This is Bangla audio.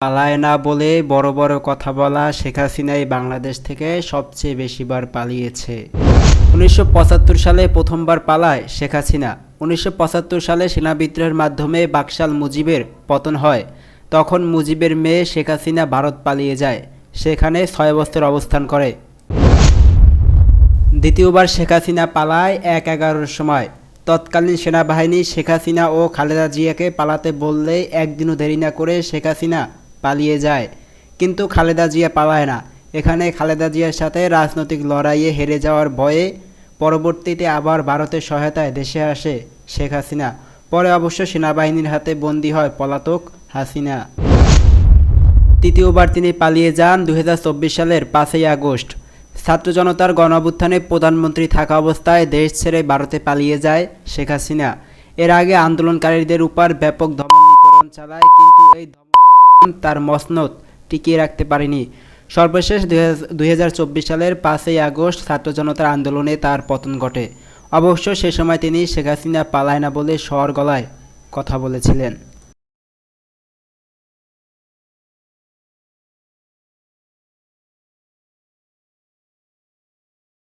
পালায় না বলে বড় বড় কথা বলা শেখ হাসিনাই বাংলাদেশ থেকে সবচেয়ে বেশিবার পালিয়েছে। ১৯৭৫ সালে প্রথমবার পালায় শেখ হাসিনা। ১৯৭৫ সালে সেনাবিদ্রোহের মাধ্যমে বাকশাল মুজিবের পতন হয়। তখন মুজিবের মেয়ে শেখ হাসিনা ভারত পালিয়ে যায়, সেখানে ৬ বছর অবস্থান করে। দ্বিতীয়বার শেখ হাসিনা পালায় ১/১১-র সময়। তৎকালীন সেনাবাহিনী শেখ হাসিনা ও খালেদা জিয়াকে পালাতে বললে একদিনও দেরি না করে শেখ হাসিনা পালিয়ে যায়। কিন্তু খালেদা জিয়া পালায় না। এখানে খালেদা জিয়ার সাথে রাজনৈতিক লড়াইয়ে হেরে যাওয়ার ভয়ে পরবর্তীতে আবার ভারতের সহায়তায় দেশে আসে শেখ হাসিনা। পরে অবশ্য সেনাবাহিনীর হাতে বন্দী হয় পলাতক হাসিনা। তৃতীয়বার তিনি পালিয়ে যান ২০২৪ সালের ৫ই আগস্ট। ছাত্র জনতার গণঅভ্যুত্থানে প্রধানমন্ত্রী থাকা অবস্থায় দেশ ছেড়ে ভারতে পালিয়ে যায় শেখ হাসিনা। এর আগে আন্দোলনকারীদের উপর ব্যাপক দমন নিপীড়ন চালায়, কিন্তু এই দমন নিপীড়ন তার মসনদ টিকিয়ে রাখতে পারেনি। সর্বশেষ ২০২৪ সালের ৫ই আগস্ট ছাত্র জনতার আন্দোলনে তার পতন ঘটে। অবশ্য সে সময় তিনি শেখ হাসিনা পালায় না বলে স্বর গলায় কথা বলেছিলেন।